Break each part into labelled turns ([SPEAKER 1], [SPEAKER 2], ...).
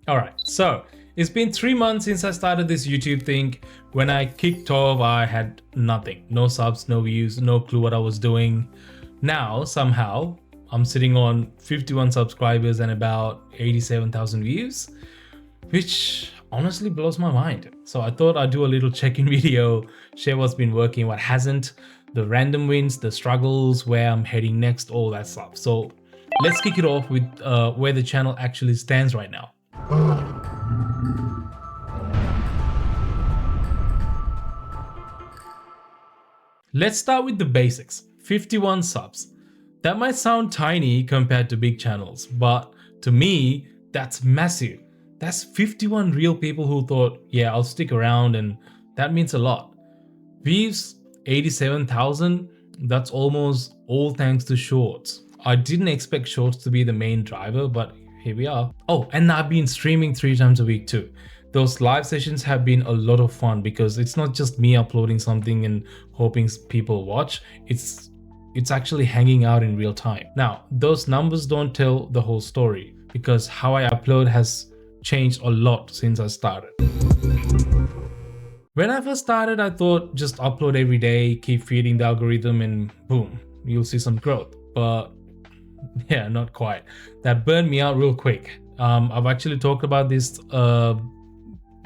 [SPEAKER 1] Alright, so it's been 3 months since I started this YouTube thing. When I kicked off, I had nothing. No subs, no views, no clue what I was doing. Now, somehow, I'm sitting on 51 subscribers and about 87,000 views, which honestly blows my mind. So I thought I'd do a little check-in video, share what's been working, what hasn't, the random wins, the struggles, where I'm heading next, all that stuff. So let's kick it off with where the channel actually stands right now. Let's start with the basics. 51 subs. That might sound tiny compared to big channels, but to me, that's massive. That's 51 real people who thought, yeah, I'll stick around, and that means a lot. Views, 87,000, that's almost all thanks to shorts. I didn't expect shorts to be the main driver, but here we are. Oh, and I've been streaming 3 times a week too. Those live sessions have been a lot of fun because it's not just me uploading something and hoping people watch. It's actually hanging out in real time. Now, those numbers don't tell the whole story because how I upload has changed a lot since I started. When I first started, I thought just upload every day, keep feeding the algorithm, and boom, you'll see some growth. But yeah, not quite. That burned me out real quick. I've actually talked about this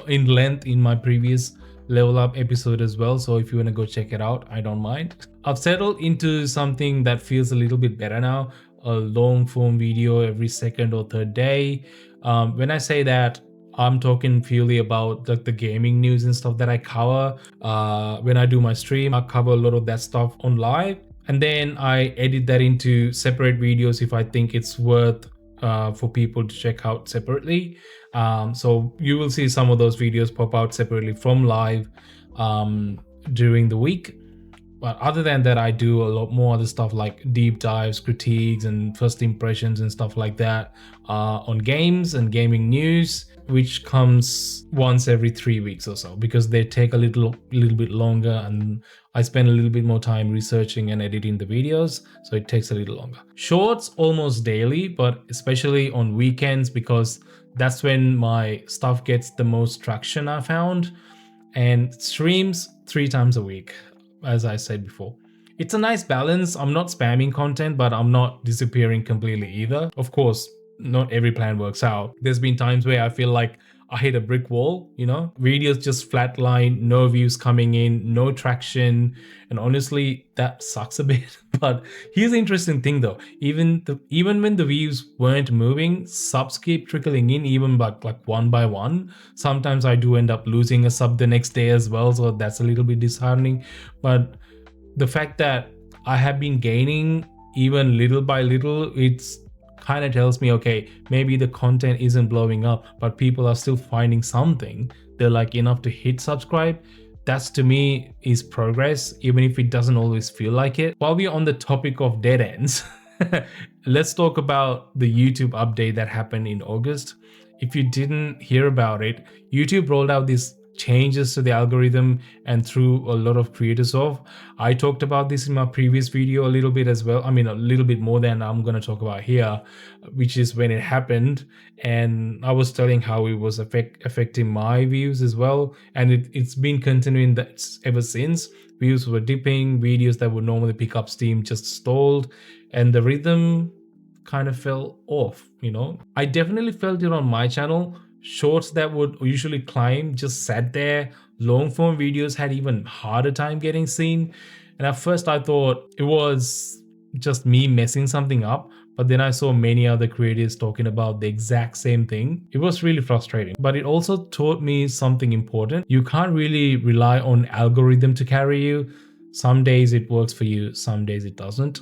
[SPEAKER 1] in length in my previous level up episode as well, so if you want to go check it out, I don't mind. I've settled into something that feels a little bit better now, a long form video every second or third day. When I say that, I'm talking purely about like the gaming news and stuff that I cover. When I do my stream, I cover a lot of that stuff on live, and then I edit that into separate videos if I think it's worth for people to check out separately. So you will see some of those videos pop out separately from live during the week. But other than that, I do a lot more other stuff like deep dives, critiques, and first impressions and stuff like that on games and gaming news, which comes once every 3 weeks or so because they take a little bit longer, and I spend a little bit more time researching and editing the videos, so it takes a little longer. Shorts almost daily, but especially on weekends because that's when my stuff gets the most traction, I found. And streams 3 times a week, as I said before. It's a nice balance. I'm not spamming content, but I'm not disappearing completely either. Of course, not every plan works out. There's been times where I feel like I hit a brick wall, you know? Videos just flatline, no views coming in, no traction. And honestly, that sucks a bit. But here's the interesting thing though. Even when the views weren't moving, subs keep trickling in, even like one by one. Sometimes I do end up losing a sub the next day as well, so that's a little bit disheartening. But the fact that I have been gaining even little by little, it's kind of tells me, okay, maybe the content isn't blowing up, but people are still finding something they like enough to hit subscribe. That's to me is progress, even if it doesn't always feel like it. While we're on the topic of dead ends, let's talk about the YouTube update that happened in August. If you didn't hear about it, YouTube rolled out these changes to the algorithm and threw a lot of creators off. I talked about this in my previous video a little bit as well. I mean, a little bit more than I'm going to talk about here, which is when it happened. And I was telling how it was affecting my views as well. And it's been continuing that ever since. Views were dipping, videos that would normally pick up steam just stalled, and the rhythm kind of fell off, you know. I definitely felt it on my channel. Shorts that would usually climb just sat there. Long form videos had even harder time getting seen. And at first I thought it was just me messing something up, but then I saw many other creators talking about the exact same thing. It was really frustrating, but it also taught me something important. You can't really rely on algorithm to carry you. Some days it works for you, some days it doesn't.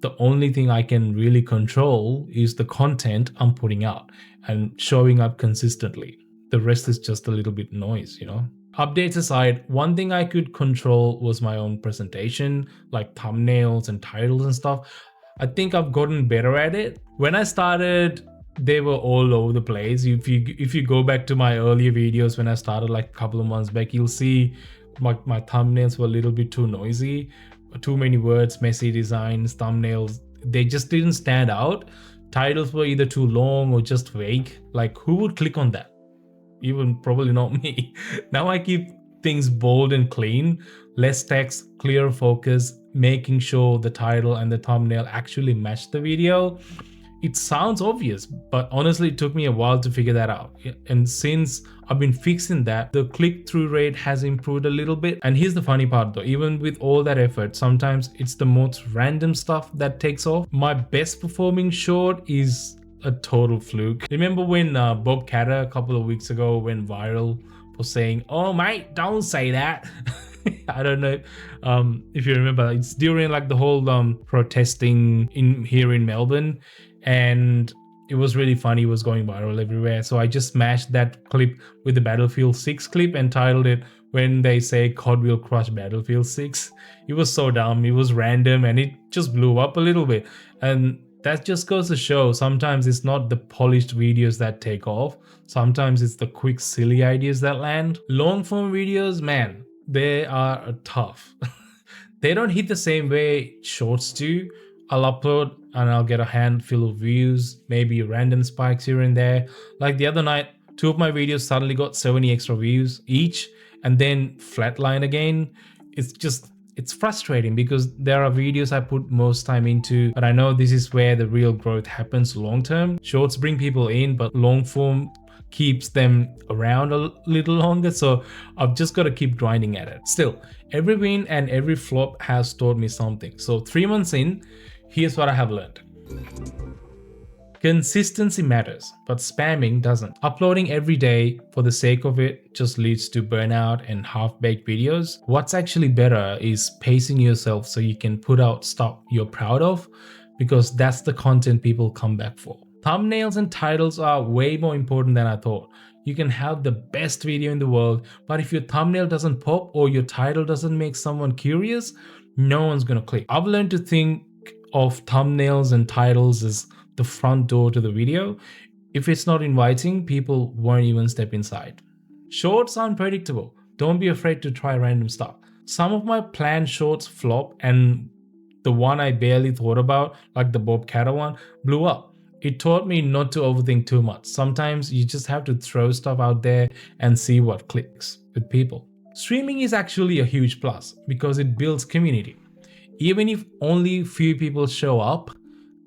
[SPEAKER 1] The only thing I can really control is the content I'm putting out and showing up consistently. The rest is just a little bit noise, you know. Updates aside, one thing I could control was my own presentation, like thumbnails and titles and stuff. I think I've gotten better at it. When I started, they were all over the place. If you go back to my earlier videos when I started like a couple of months back, you'll see my thumbnails were a little bit too noisy. Too many words, messy designs, thumbnails. They just didn't stand out. Titles were either too long or just vague. Like, who would click on that? Even probably not me. Now I keep things bold and clean, less text, clear focus, making sure the title and the thumbnail actually match the video. It sounds obvious, but honestly, it took me a while to figure that out. And since I've been fixing that, the click-through rate has improved a little bit. And here's the funny part though, even with all that effort, sometimes it's the most random stuff that takes off. My best performing short is a total fluke. Remember when Bob Catter a couple of weeks ago went viral for saying, "Oh mate, don't say that." I don't know if you remember. It's during like the whole protesting here in Melbourne, and it was really funny. It was going viral everywhere. So I just smashed that clip with the Battlefield 6 clip and titled it "When They Say COD Will Crush Battlefield 6." It was so dumb. It was random and it just blew up a little bit. And that just goes to show sometimes it's not the polished videos that take off. Sometimes it's the quick, silly ideas that land. Long form videos, man, they are tough. They don't hit the same way shorts do. I'll upload and I'll get a handful of views, maybe random spikes here and there. Like the other night, 2 of my videos suddenly got 70 extra views each and then flatline again. It's frustrating because there are videos I put most time into, but I know this is where the real growth happens long term. Shorts bring people in, but long form keeps them around a little longer, so I've just got to keep grinding at it. Still, every win and every flop has taught me something. So 3 months in, here's what I have learned. Consistency matters, but spamming doesn't. Uploading every day for the sake of it just leads to burnout and half-baked videos. What's actually better is pacing yourself so you can put out stuff you're proud of, because that's the content people come back for. Thumbnails and titles are way more important than I thought. You can have the best video in the world, but if your thumbnail doesn't pop or your title doesn't make someone curious, no one's gonna click. I've learned to think of thumbnails and titles as the front door to the video. If it's not inviting, people won't even step inside. Shorts are unpredictable. Don't be afraid to try random stuff. Some of my planned shorts flop, and the one I barely thought about, like the Bob Catter one, blew up. It taught me not to overthink too much. Sometimes you just have to throw stuff out there and see what clicks with people. Streaming is actually a huge plus because it builds community. Even if only few people show up,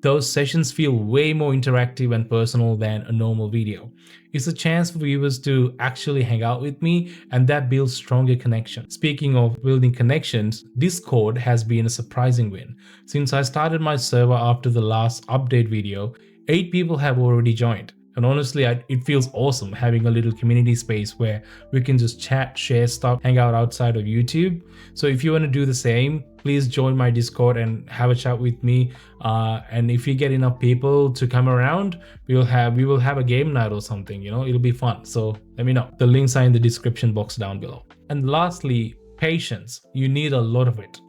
[SPEAKER 1] those sessions feel way more interactive and personal than a normal video. It's a chance for viewers to actually hang out with me, and that builds stronger connections. Speaking of building connections, Discord has been a surprising win. Since I started my server after the last update video, 8 people have already joined. And honestly, it feels awesome having a little community space where we can just chat, share stuff, hang out outside of YouTube. So if you want to do the same, please join my Discord and have a chat with me. And if you get enough people to come around, we will have a game night or something, you know, it'll be fun. So let me know. The links are in the description box down below. And lastly, patience. You need a lot of it.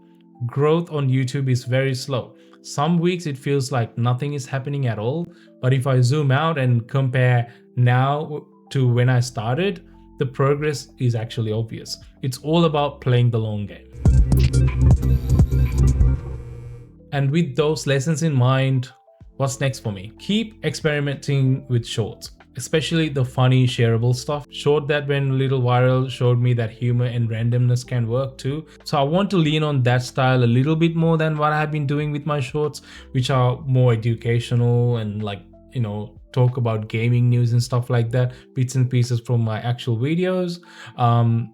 [SPEAKER 1] Growth on YouTube is very slow. Some weeks it feels like nothing is happening at all, but if I zoom out and compare now to when I started, the progress is actually obvious. It's all about playing the long game. And with those lessons in mind, what's next for me? Keep experimenting with shorts, especially the funny shareable stuff. Short that went a little viral showed me that humor and randomness can work too. So I want to lean on that style a little bit more than what I have been doing with my shorts, which are more educational and like, you know, talk about gaming news and stuff like that, bits and pieces from my actual videos.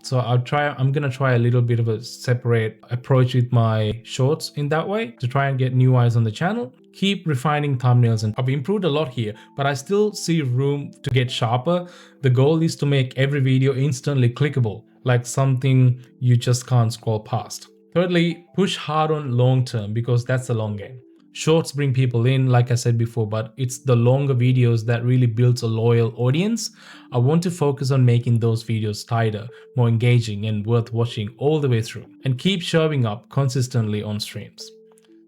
[SPEAKER 1] So I'm gonna try a little bit of a separate approach with my shorts in that way to try and get new eyes on the channel. Keep refining thumbnails, and I've improved a lot here, but I still see room to get sharper. The goal is to make every video instantly clickable, like something you just can't scroll past. Thirdly, push hard on long term because that's the long game. Shorts bring people in, like I said before, but it's the longer videos that really builds a loyal audience. I want to focus on making those videos tighter, more engaging, and worth watching all the way through. And keep showing up consistently on streams.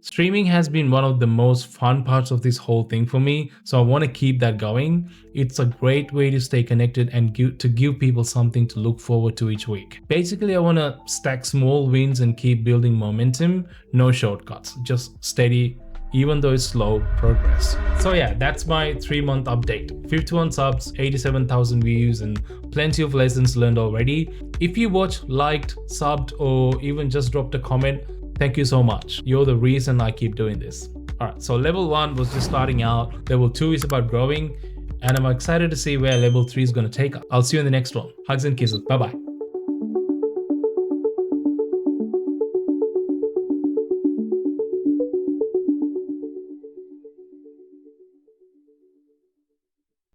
[SPEAKER 1] Streaming has been one of the most fun parts of this whole thing for me, so I want to keep that going. It's a great way to stay connected and to give people something to look forward to each week. Basically, I want to stack small wins and keep building momentum. No shortcuts, just steady even though it's slow progress. So yeah, that's my 3-month update. 51 subs, 87,000 views, and plenty of lessons learned already. If you watched, liked, subbed, or even just dropped a comment, thank you so much. You're the reason I keep doing this. Alright, so level 1 was just starting out. Level 2 is about growing, and I'm excited to see where level 3 is going to take us. I'll see you in the next one. Hugs and kisses. Bye bye.